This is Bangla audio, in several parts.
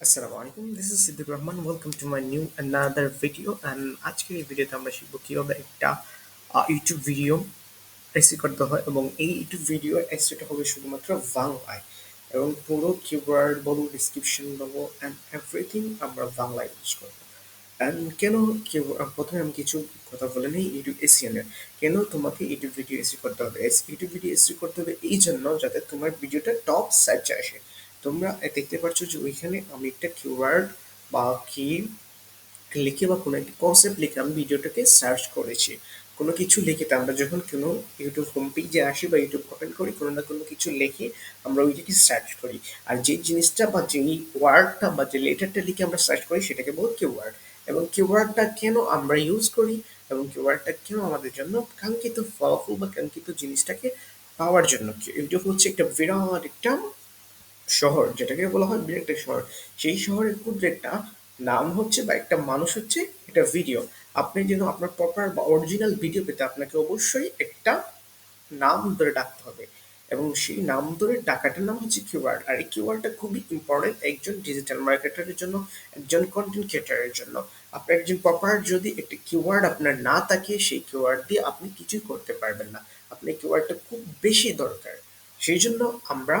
আসসালামু আলাইকুম, this is Siddiqur Rahman. Welcome to my new another video. And আজকের এই ভিডিওতে আমরা শিখবো কীভাবে একটা ইউটিউব ভিডিও এসি করতে হয়, এবং এই ইউটিউব ভিডিও এসিটা হবে শুধুমাত্র বাংলায়, এবং পুরো কিওয়ার্ড বলো, ডিসক্রিপশন বলো, অ্যান্ড এভরিথিং আমরা বাংলায় ইউজ করবো। অ্যান্ড কেন প্রথমে আমি কিছু কথা বলে নিই ইউটিউব এসিও নিয়ে। কেন তোমাকে ইউটিউব ভিডিও এসি করতে হবে? ইউটিউব ভিডিও এসি করতে হবে এই জন্য যাতে তোমার ভিডিওটা টপ সার্চে আসে। তোমরা দেখতে পাচ্ছ যে ওইখানে আমি একটা কিওয়ার্ড বা কি লিখে বা কোনো একটা কনসেপ্ট লিখে আমি ভিডিওটাকে সার্চ করেছি। কোনো কিছু লিখে আমরা যখন কোনো ইউটিউব হোম পেজে আসি বা ইউটিউব ওপেন করি, কোনো না কোনো কিছু লিখে আমরা ওইটাকে সার্চ করি। আর যে জিনিসটা বা যেই ওয়ার্ডটা বা যে লেটারটা লিখে আমরা সার্চ করি সেটাকে বল কিওয়ার্ড। এবং কিওয়ার্ডটা কেন আমরা ইউজ করি এবং কিওয়ার্ডটা কেন আমাদের জন্য কাঙ্ক্ষিত ফলাফল বা কাঙ্ক্ষিত জিনিসটাকে পাওয়ার জন্য। ইউটিউব হচ্ছে একটা বিরাট একটা শহর, যেটাকে বলা হয় বিরাট একটা শহর। সেই শহরের ক্ষুদ্র একটা নাম হচ্ছে বা একটা মানুষ হচ্ছে এটা ভিডিও। আপনি যেন আপনার প্রপার বা অরিজিনাল ভিডিও পেতে আপনাকে অবশ্যই একটা নাম ধরে ডাকতে হবে, এবং সেই নাম ধরে ডাকাটার নাম হচ্ছে কিওয়ার্ড। আর এই কিওয়ার্ডটা খুবই ইম্পর্টেন্ট একজন ডিজিটাল মার্কেটারের জন্য, একজন কন্টেন্ট ক্রিয়েটারের জন্য। আপনার একজন প্রপার যদি একটা কিওয়ার্ড আপনার না থাকে, সেই কিওয়ার্ড দিয়ে আপনি কিছুই করতে পারবেন না। আপনার কিওয়ার্ডটা খুব বেশি দরকার, সেই জন্য আমরা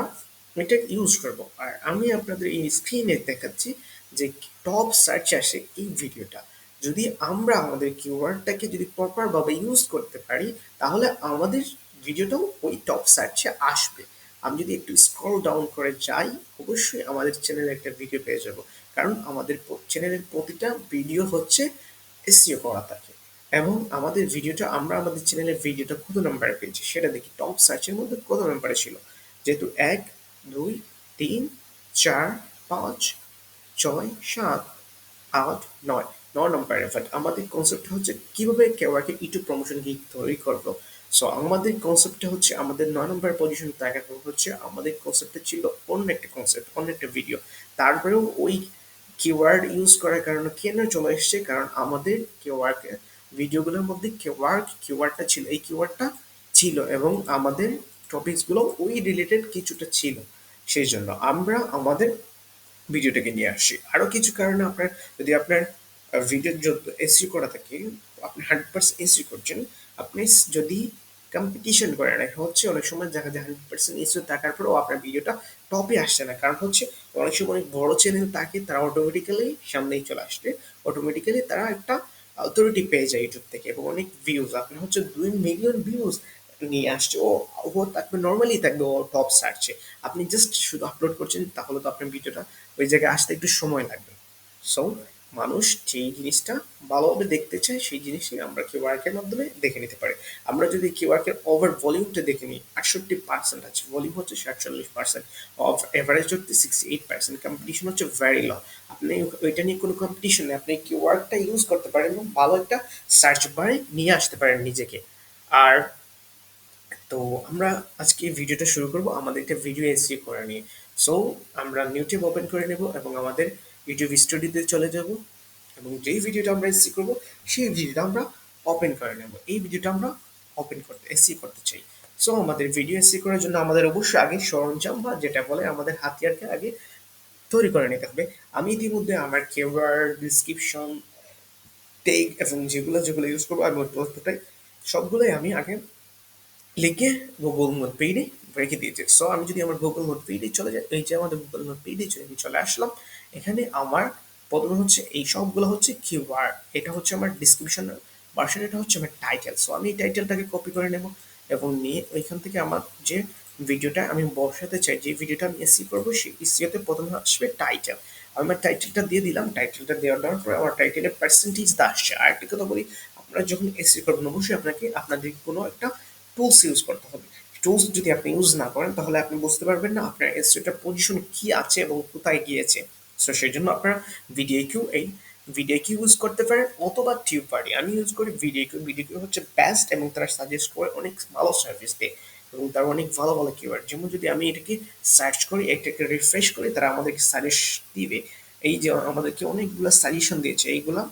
এটা ইউজ করব। আর আমি আপনাদের এই স্ক্রিনে দেখাচ্ছি যে টপ সার্চ আসে এই ভিডিওটা। যদি আমরা আমাদের কিওয়ার্ডটাকে যদি প্রপার ভাবে ইউজ করতে পারি, তাহলে আমাদের ভিডিওটাও ওই টপ সার্চে আসবে। আমি যদি একটু স্ক্রল ডাউন করে যাই, অবশ্যই আমাদের চ্যানেলে একটা ভিডিও পেয়ে যাব, কারণ আমাদের চ্যানেলের প্রতিটা ভিডিও হচ্ছে এসইও করা থাকে। এবং আমাদের ভিডিওটা আমরা আমাদের চ্যানেলের ভিডিওটা কত নাম্বারে পেয়েছি সেটা দেখি, টপ সার্চের মধ্যে কত নাম্বারে ছিল। যেহেতু 1, 2, 3, 4, 5, 6, 7, 8, 9, 9 নম্বরে। বাট আমাদের কনসেপ্ট হচ্ছে কিভাবে কেওয়াকে ইউটিউব প্রমোশন কি তৈরি করবো। সো আমাদের কনসেপ্টটা হচ্ছে আমাদের 9 নম্বর পজিশন দেখাতে হচ্ছে আমাদের কনসেপ্টটা ছিল অন্য একটা কনসেপ্ট, অন্য একটা ভিডিও। তারপরেও ওই কিওয়ার্ড ইউজ করার কারণে কেন চলে এসছে, কারণ আমাদের কেওয়ার্ড ভিডিওগুলোর মধ্যে কিওয়ার্ডটা ছিল, এই কিওয়ার্ডটা ছিল, এবং আমাদের টপিকসগুলো ওই রিলেটেড কিছুটা ছিল। সেই জন্য আমরা আমাদের ভিডিওটাকে নিয়ে আসি। আরো কিছু কারণে আপনার, যদি আপনার ভিডিও এসইও করা থাকে, আপনি 100% এসইও করছেন, আপনি যদি কম্পিটিশন করেন, এখন হচ্ছে অনেক সময় দেখা যায় 100% এসইও থাকার পরেও আপনার ভিডিওটা টপে আসছে না। কারণ হচ্ছে অনেক সময় অনেক বড় চ্যানেল থাকে, তারা অটোমেটিক্যালি সামনেই চলে আসবে, অটোমেটিক্যালি তারা একটা অথরিটি পেয়ে যায় ইউটিউব থেকে, এবং অনেক ভিউজ আপনার হচ্ছে 2 মিলিয়ন ভিউজ নিয়ে আসছে। ও থাকবে, নর্মালি থাকবে ও টপ সার্চে। আপনি জাস্ট শুধু আপলোড করছেন, তাহলে তো আপনার ভিডিওটা ওই জায়গায় আসতে একটু সময় লাগবে। সো মানুষ যেই জিনিসটা ভালোভাবে দেখতে চায় সেই জিনিসই আমরা কিওয়ার্কের মাধ্যমে দেখে নিতে পারি। আমরা যদি কিওয়ার্কের ওভার ভলিউমটা দেখে নিই, 68% আছে, ভলিউম হচ্ছে 47%, অফ এভারেজ হচ্ছে 68%, কম্পিটিশন হচ্ছে ভেরি লো। আপনি ওইটা নিয়ে কোনো কম্পিটিশন নেই, আপনি কিওয়ার্ডটা ইউজ করতে পারেন এবং ভালো একটা সার্চ বারে নিয়ে আসতে পারেন নিজেকে। আর তো আমরা আজকে ভিডিওটা শুরু করব আমাদের একটা ভিডিও এসি করে নিয়ে। সো আমরা ইউটিউব ওপেন করে নেব এবং আমাদের ইউটিউব স্টুডিওতে চলে যাব, এবং যেই ভিডিওটা আমরা এসি করব সেই ভিডিওটা আমরা ওপেন করে নেব। এই ভিডিওটা আমরা ওপেন করতে এসি করতে চাই। সো আমাদের ভিডিও এসি করার জন্য আমাদের অবশ্যই আগে সরঞ্জাম বা যেটা বলে আমাদের হাতিয়ারকে আগে তৈরি করে নিতে হবে। আমি ইতিমধ্যে আমার কিওয়ার্ড, ডিসক্রিপশন, টেগ এবং যেগুলো যেগুলো ইউজ করবো আমি প্রত্যেকটাই সবগুলোই আমি আগে লিখে গুগল নোটপ্যাডে রেখে দিয়েছি। সো আমি যদি আমার গুগল নোটপ্যাডে চলে যাই, এই যে আমাদের গুগল নোটপ্যাডে চলে আসলাম। এখানে আমার প্রথমে হচ্ছে এই সবগুলো হচ্ছে কিওয়ার্ড, এটা হচ্ছে আমার ডিসক্রিপশন ভার্সন, এটা হচ্ছে আমার টাইটেল। সো আমি এই টাইটেলটাকে কপি করে নেব এবং নিয়ে ওইখান থেকে আমার যে ভিডিওটা আমি বসাতে চাই, যে ভিডিওটা আমি এসি করবো, সেই এসিওতে প্রথমে আসবে টাইটেল। আমি আমার টাইটেলটা দিয়ে দিলাম, টাইটেলটা দেওয়ার পরে আমার টাইটেলের পার্সেন্টেজ আসছে। আর একটা কথা বলি, আপনারা যখন এসি করবেন অবশ্যই আপনাকে আপনাদের কোনো একটা টুলস ইউজ করতে হবে। টুলস যদি আপনি ইউজ না করেন, তাহলে আপনি বুঝতে পারবেন না আপনার এসইওটার পজিশন কি আছে এবং কোথায় গিয়েছে। সো সেই জন্য আপনারা ভিডিও কিউ ইউজ করতে পারেন, অথবা টিউববারি। আমি ইউজ করি ভিডিও কিউ হচ্ছে বেস্ট, এবং তারা সাজেস্ট করে অনেক ভালো সার্ভিস দেয়, এবং তারা অনেক ভালো ভালো কিওয়ার্ড, যেমন যদি আমি এটাকে সার্চ করি, এটাকে রিফ্রেশ করি, তারা আমাদেরকে সাজেস্ট দিবে। এই যে আমাদেরকে অনেকগুলো সাজেশন দিয়েছে, এইগুলা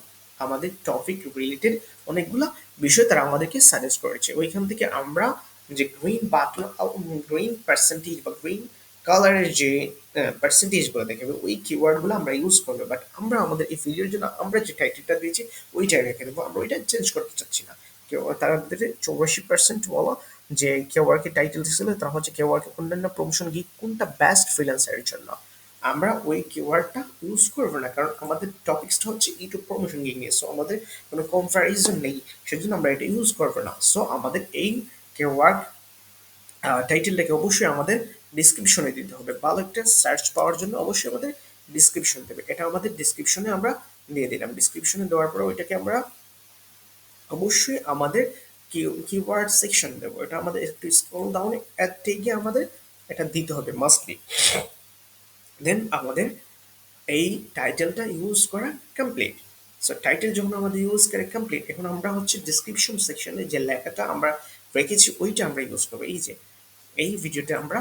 আমাদের টপিক রিলেটেড অনেকগুলা বিষয় তারা আমাদেরকে সাজেস্ট করেছে। ওইখান থেকে আমরা যে গ্রিন বাটন, গ্রিন পার্সেন্টেজ বা গ্রিন কালারের যে পার্সেন্টেজ গুলো দেখাবে, ওই কিওয়ার্ড গুলো আমরা ইউজ করবো। বাট আমরা আমাদের এই ভিডিওর জন্য আমরা যে টাইটেলটা দিয়েছি ওইটাই রেখে দেবো, আমরা ওইটা চেঞ্জ করতে চাচ্ছি না। কেউ তারা 84% বলা যে কেওয়ার্কে টাইটেল দিয়েছিল তারা হচ্ছে কেওয়ার্কে অন্যান্য প্রমোশন গিগ কোনটা বেস্ট ফ্রিল্যান্সারের জন্য। আমরা ওই কিওয়ার্ডটা ইউজ করবো না, কারণ আমাদের টপিকসটা হচ্ছে ইউটিউব প্রমোশন গিগ নিয়ে, সো আমাদের কোনো কম্পারিজন নেই, সেজন্য আমরা এটা ইউজ করবো না। সো আমাদের এই কিওয়ার্ড টাইটেলটাকে অবশ্যই আমাদের ডিসক্রিপশনে দিতে হবে। ভালো একটা সার্চ পাওয়ার জন্য অবশ্যই আমাদের ডিসক্রিপশন দেবে, এটা আমাদের ডিসক্রিপশনে আমরা দিয়ে দিলাম। ডিসক্রিপশনে দেওয়ার পরে ওইটাকে আমরা অবশ্যই আমাদের কিওয়ার্ড সেকশন দেবো, এটা আমাদের একটু স্ক্রল ডাউনে গিয়ে আমাদের এটা দিতে হবে মাস্টলি। দেন আমাদের এই টাইটেলটা ইউজ করা কমপ্লিট। সো টাইটেল যখন আমাদের ইউজ করে কমপ্লিট, এখন আমরা হচ্ছে ডিসক্রিপশন সেকশনে যে লেখাটা আমরা রেখেছি ওইটা আমরা ইউজ করবো। এই যে এই ভিডিওতে আমরা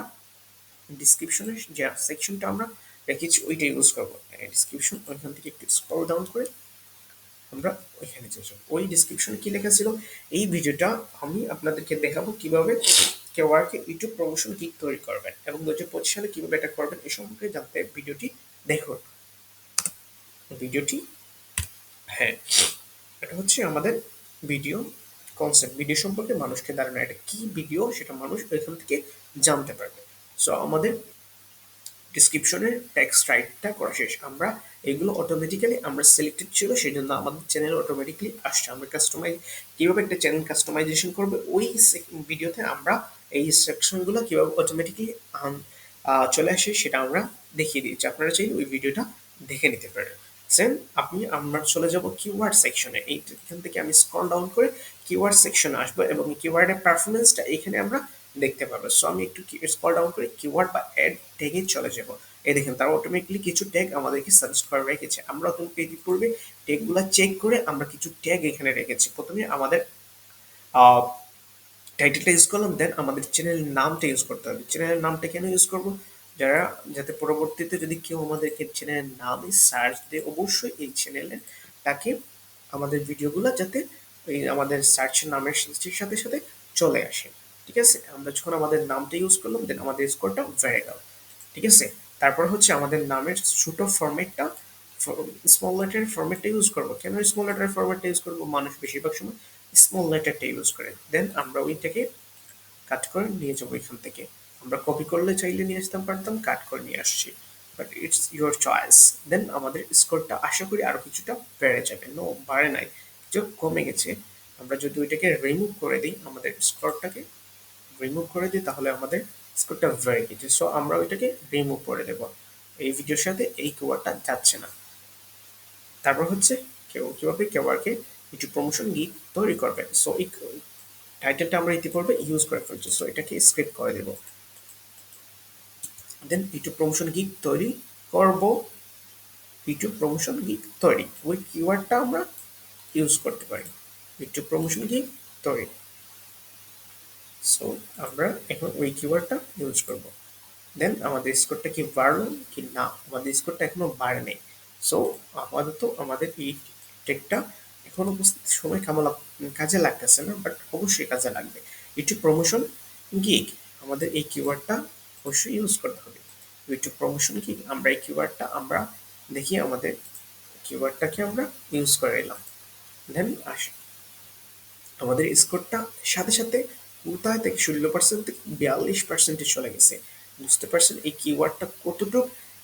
ডিসক্রিপশনের যে সেকশনটা আমরা রেখেছি ওইটা ইউজ করবো। ডিসক্রিপশন ওইখান থেকে একটু স্ক্রল ডাউন করে আমরা ওইখানে চলে যাবো। ওই ডিসক্রিপশনে কি লেখা ছিল, এই ভিডিওটা আমি আপনাদেরকে দেখাবো কিভাবে কেওয়ার্কে ইউটিউব প্রমোশন গিগ তৈরি করবেন এবং 2025 সালে কিভাবে এটা করবেন এ সম্পর্কে জানতে ভিডিওটি দেখুন। ভিডিওটি, হ্যাঁ, এটা হচ্ছে আমাদের ভিডিও কনসেপ্ট, ভিডিও সম্পর্কে মানুষকে ধারণা, এটা কি ভিডিও সেটা মানুষ ওইখান থেকে জানতে পারবে। সো আমাদের ডিসক্রিপশনের টেক্সট রাইটটা করা শেষ। আমরা এগুলো অটোমেটিক্যালি আমরা সিলেক্টেড ছিল, সেই জন্য আমাদের চ্যানেল অটোমেটিক্যালি আসছে। আমরা কাস্টমাইজ কীভাবে একটা চ্যানেল কাস্টমাইজেশন করবে ওই ভিডিওতে আমরা এই সেকশনগুলো কীভাবে অটোমেটিক্যালি চলে আসে সেটা আমরা দেখিয়ে দিয়েছি। আপনারা চাইলে ওই ভিডিওটা দেখে নিতে পারেন। সেন আমরা চলে যাব কিওয়ার্ড সেকশনে। এইখান থেকে আমি স্ক্রল ডাউন করে কিওয়ার্ড সেকশনে আসবো এবং কিওয়ার্ডের পারফরমেন্সটা এখানে আমরা দেখতে পাবো। সো আমি একটু স্ক্রল ডাউন করে কিওয়ার্ড বা অ্যাড ট্যাগে চলে যাব। এই দেখেন তারা অটোমেটিক্যালি কিছু ট্যাগ আমাদেরকে সাজেস্ট করে রেখেছে। আমরা তুমি পূর্বে ট্যাগগুলো চেক করে আমরা কিছু ট্যাগ এখানে রেখেছি। প্রথমে আমাদের টাইটেলটা ইউজ করলাম, দেন আমাদের চ্যানেলের নামটা ইউজ করতে হবে। চ্যানেলের নামটা কেন ইউজ করব, যারা যাতে পরবর্তীতে যদি কেউ আমাদেরকে চ্যানেলের নামে সার্চ দেয় অবশ্যই এই চ্যানেলের তাকে আমাদের ভিডিওগুলো যাতে এই আমাদের সার্চের নামের সাথে সাথে চলে আসে। ঠিক আছে, আমরা যখন আমাদের নামটা ইউজ করলাম দেন আমাদের স্কোরটা বেড়ে গেল। ঠিক আছে, তারপর হচ্ছে আমাদের নামের ছোট ফরম্যাটটা স্মল লেটারের ফরম্যাটটা ইউজ করবো। কেন স্মল লেটারের ফরম্যাটটা ইউজ করবো, মানুষ বেশিরভাগ সময় স্মল লেটারটা ইউজ করে। দেন আমরা ওইটাকে কাট করে নিয়ে যাবো এখান থেকে। আমরা কপি করলে চাইলে নিয়ে আসতে পারতাম, কাট করে নিয়ে আসছি, বাট ইটস ইউর চয়েস। দেন আমাদের স্কোরটা আশা করি আরো কিছুটা বেড়ে যাবে। নো, বাড়ে নাই, কিছু কমে গেছে। আমরা যদি ওইটাকে রিমুভ করে দিই, আমাদের স্কোরটাকে রিমুভ করে দিই, তাহলে আমাদের স্কোরটা বেড়ে গেছে। সো আমরা ওইটাকে রিমুভ করে দেবো, এই ভিডিওর সাথে এই কিওয়ার্ডটা যাচ্ছে না। তারপর হচ্ছে কিভাবে কেওয়ার্ডকে একটু প্রমোশন গিগ তৈরি করবেন। সো এই টাইটেলটা আমরা ইতিপূর্বে ইউজ করে ফেলছি, সো এটাকে স্ক্রিপ্ট করে দেব। দেন ইউটিউব প্রমোশন গিগ তৈরি করব। ইউটিউব প্রমোশন গিগ তৈরি, ওই কিওয়ার্ডটা আমরা ইউজ করতে পারি। ইউটিউব প্রমোশন গিগ তৈরি, সো আমরা এখন ওই কিওয়ার্ডটা ইউজ করব। দেন আমাদের স্কোরটা কি বাড়লো কি না, আমাদের স্কোরটা এখনো বাড়ে নেই। সো আপাতত আমাদের এই টেকটা এখন উপস্থিত সময় কাজে লাগতেছে না, বাট অবশ্যই কাজে লাগবে। ইউটিউব প্রমোশন গিগ, আমাদের এই কিওয়ার্ডটা অবশ্যই ইউজ করতে হবে। ইউটিউব প্রমোশন গিগ, আমরা এই কিওয়ার্ডটা আমরা দেখি আমাদের কিওয়ার্ডটাকে আমরা ইউজ করে এলাম। দেন আসি আমাদের স্কোরটা সাথে সাথে কোথায় থেকে 16% থেকে 42% চলে গেছে। বুঝতে পারছেন এই কিওয়ার্ডটা কতটুকু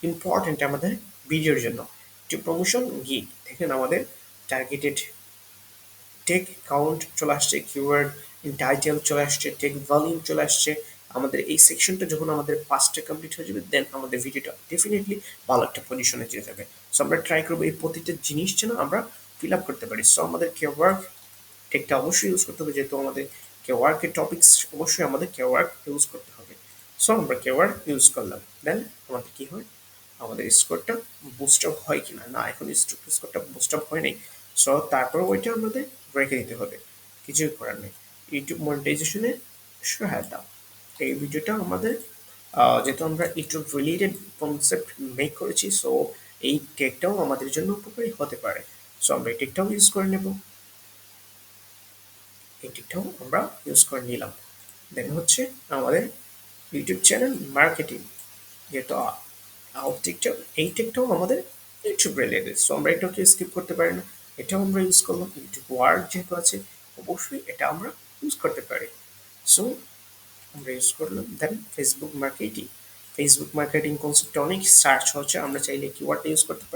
ইম্পর্টেন্ট আমাদের ভিডিওর জন্য। যে প্রমোশন গিগ দেখেন আমাদের টার্গেটেড টেক কাউন্ট চলে আসছে, কিওয়ার্ড টাইটেল চলে আসছে, টেক ভলিউম চলে আসছে। আমাদের এই সেকশনটা যখন আমাদের 5টা কমপ্লিট হয়ে যাবে দেন আমাদের ভিডিওটা ডেফিনেটলি ভালো একটা পজিশনে চলে যাবে। সো আমরা ট্রাই করবো এই প্রতিটা জিনিস যেন আমরা ফিল আপ করতে পারি। সো আমাদের কিওয়ার্ড টেকটা অবশ্যই ইউজ করতে হবে, যেহেতু আমাদের কেওয়ার্কের টপিকস অবশ্যই আমাদের কেওয়ার্ক ইউজ করতে হবে। সো আমরা কেওয়ার্ক ইউজ করলাম, দেন আমাদের কি হয়, আমাদের স্কোরটা বুস্ট আপ হয় কিনা, না এখন স্কোরটা বুস্ট আপ হয় নাই। সো তারপর ওইটা আমাদের রেখে দিতে হবে, কিছুই করার নেই। ইউটিউব মনিটাইজেশনে সহায়তা, এই ভিডিওটা আমাদের যেহেতু আমরা ইউটিউব রিলেটেড কনসেপ্ট মেক করেছি, সো এই টেকটাও আমাদের জন্য উপকারী হতে পারে। সো আমরা এই টেকটাও ইউজ করে নেব, এটিটাও আমরা ইউজ করে নিলাম। দেন হচ্ছে আমাদের ইউটিউব চ্যানেল মার্কেটিং, যেহেতু টিকটক, এই টিকটক আমাদের ইউটিউব রিলেটেড, সো আমরা এটাকে স্কিপ করতে পারি না। এটাও আমরা ইউজ করলাম, ইউটিউব ওয়ার্ড যেহেতু আছে অবশ্যই এটা আমরা ইউজ করতে পারি। সো আমরা ইউজ করলাম। দেন ফেসবুক মার্কেটিং, ফেসবুক মার্কেটিং কনসেপ্টে অনেক সার্চ হচ্ছে, আমরা চাইলে কিওয়ার্ডটা ইউজ করতে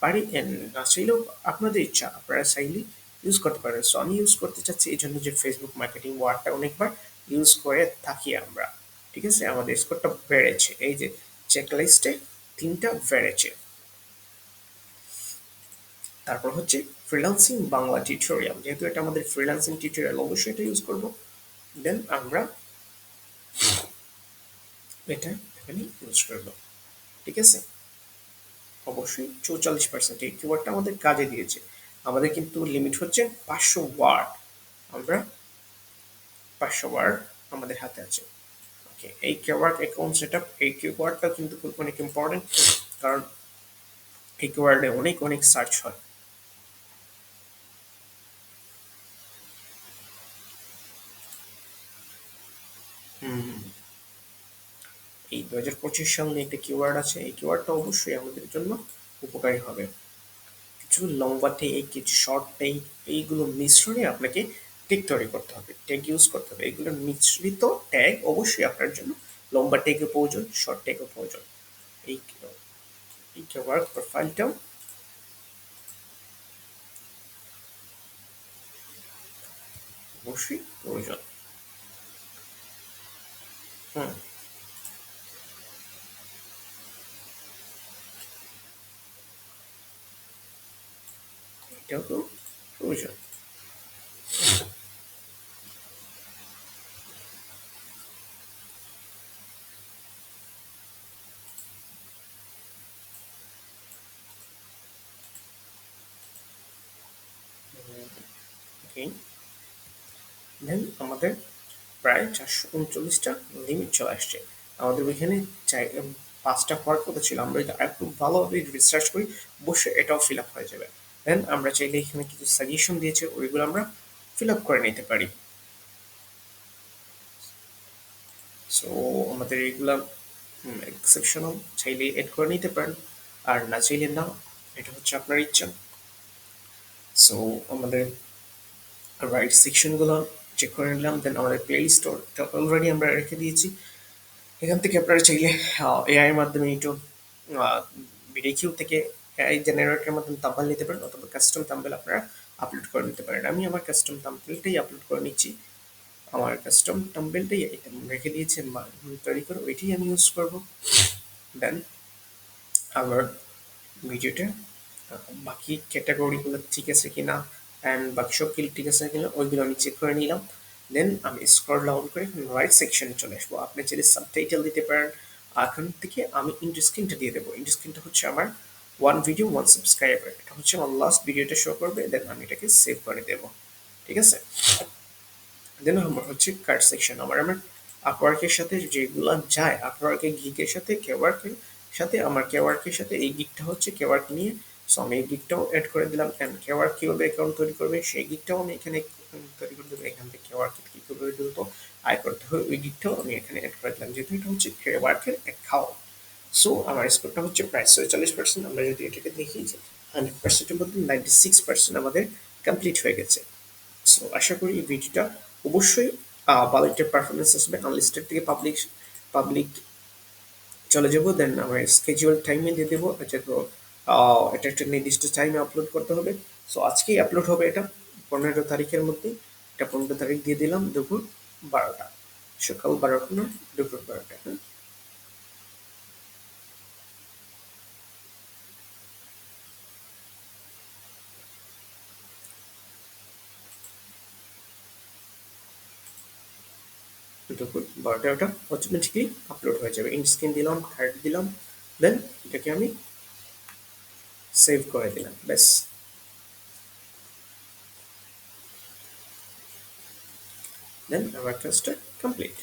পারি এন্ড না চাইলেও আপনাদের ইচ্ছা, আপনারা চাইলে ইউজ করতে পারেন। সো আমি ইউজ করতে চাচ্ছি এই জন্য যে ফেসবুক মার্কেটিং ওয়ার্ডটা অনেকবার ইউজ করে থাকি আমরা। ঠিক আছে, আমাদের স্কোরটা বেড়েছে, এই যে চেকলিস্টে 3টা বেড়েছে। তারপর হচ্ছে ফ্রিল্যান্সিং বাংলা টিউটোরিয়াল, যেহেতু এটা আমাদের ফ্রিল্যান্সিং টিউটোরিয়াল অবশ্যই এটা ইউজ করব। দেন আমরা এটা এখানে ইউজ করব। ঠিক আছে, অবশ্যই 44% এই কিওয়ার্ডটা আমাদের কাজে দিয়েছে। আমাদের কিন্তু লিমিট হচ্ছে 500 ওয়ার্ড, আমরা 500 ওয়ার্ড আমাদের হাতে আছে। ওকে, এই কিওয়ার্ড অ্যাকাউন্ট সেটআপ, এই কিওয়ার্ডটা কিন্তু খুব অনেক ইম্পর্টেন্ট, কারণ এই কিওয়ার্ডে অনেক অনেক সার্চ হয়। এই 2025 সাল নিয়ে একটা কিওয়ার্ড আছে, এই কিওয়ার্ডটা অবশ্যই আমাদের জন্য উপকারী হবে। কিছু লম্বা টেক, কিছু শর্ট টেক, এইগুলো মিশ্রণে আপনাকে টেক তৈরি করতে হবে, টেক ইউজ করতে হবে। এগুলোর মিশ্রিত ট্যাগ অবশ্যই আপনার জন্য লম্বা টেকও প্রয়োজন, শর্ট টেকও প্রয়োজন। এই এই ওয়ার্ক প্রোফাইলটাও অবশ্যই প্রয়োজন। হুম, এটাও তো প্রয়োজন। ওকে, দেন আমাদের প্রায় 439টা লিমিট চলে আসছে। আমাদের ওইখানে চাই 5টা হওয়ার কথা ছিল, আমরা যদি একটু ভালোভাবে রিসার্চ করি অবশ্যই এটাও ফিল আপ হয়ে যাবে। দেন আমরা চাইলে এখানে কিছু সাজেশন দিয়েছে, ওইগুলো আমরা ফিল আপ করে নিতে পারি। সো আমাদের এগুলা এক্সেপশনাল, চাইলে এড করে নিতে পারেন, আর না চাইলে না, এটা হচ্ছে আপনার ইচ্ছা। সো আমাদের রাইট সেকশনগুলো চেক করে নিলাম। দেন আমাদের প্লে স্টোরটা অলরেডি আমরা রেখে দিয়েছি, এখান থেকে আপনারা চাইলে এআই এর মাধ্যমে একটু ভিডিও কিউ থেকে এআই জেনারেটরের মাধ্যমে তাম্বেল নিতে পারেন, অথবা কাস্টম তাম্বেল আপনারা আপলোড করে নিতে পারেন। আমি আমার কাস্টম তাম্বেলটাই আপলোড করে নিচ্ছি, আমার কাস্টম টাম্বেলটাই রেখে দিয়েছি তৈরি করে, ওইটাই আমি ইউজ করব। দেন আমার ভিডিওটা বাকি ক্যাটাগরিগুলো ঠিক আছে কিনা অ্যান্ড বাকি সব কিল ঠিক আছে কিনা ওইগুলো আমি চেক করে নিলাম। দেন আমি স্ক্রল ডাউন করে রাইট সেকশনে চলে আসবো। আপনি চাইলে সাবটাইটেল দিতে পারেন, এখান থেকে আমি ইন্টার স্ক্রিনটা দিয়ে দেবো। ইন্টার স্ক্রিনটা হচ্ছে আমার ওয়ান ভিডিও ওয়ান সাবস্ক্রাইবার, এটা হচ্ছে আমার লাস্ট ভিডিওটা শো করবে। দেন আমি এটাকে সেভ করে দেবো। ঠিক আছে, দেন আমার হচ্ছে কার্ড সেকশন, আমার আপওয়ার্কের সাথে যেগুলো যায়, আপওয়ার্কের গিগের সাথে কেওয়ার্কের সাথে, আমার কেওয়ার্কের সাথে এই গিগটা হচ্ছে কেওয়ার্ক নিয়ে। সো আমি এই গিগটাও অ্যাড করে দিলাম, অ্যান্ড কেওয়ার্ক কীভাবে অ্যাকাউন্ট তৈরি করবে সেই গিগটাও আমি এখানে তৈরি করে দেবো। এখান থেকে কেওয়ার্ক কীভাবে দ্রুত আয় করতে হয় ওই গিগটাও আমি এখানে অ্যাড করে দিলাম, যেহেতু এটা হচ্ছে কেওয়ার্কের অ্যাকাউন্ট। সো আমার স্কোরটা হচ্ছে প্রায় 46%। আমরা যদি এটাকে দেখি যে 100%-এর মধ্যে 96% আমাদের কমপ্লিট হয়ে গেছে। সো আশা করি এই ভিডিওটা অবশ্যই ভালো একটা পারফরমেন্স আসবে। আনলিস্টেড থেকে পাবলিক পাবলিক চলে যাব, দেন আমার স্কেজুয়াল টাইমে দিয়ে দেবো, যেহেতু এটা একটা নির্দিষ্ট টাইমে আপলোড করতে হবে। সো আজকেই আপলোড হবে এটা 15 তারিখের মধ্যে। এটা 15 তারিখ দিয়ে দিলাম দুপুর 12টা, সকাল 12টা না, দুপুর 12টা। হ্যাঁ, দুপুর 12টা ওটা অটোমেটিকলি আপলোড হয়ে যাবে। ইন স্ক্রিন দিলাম, থার্ড দিলাম, দেন এটাকে আমি সেভ করে দিলাম, ব্যাস। দেন আমার কাজটা কমপ্লিট।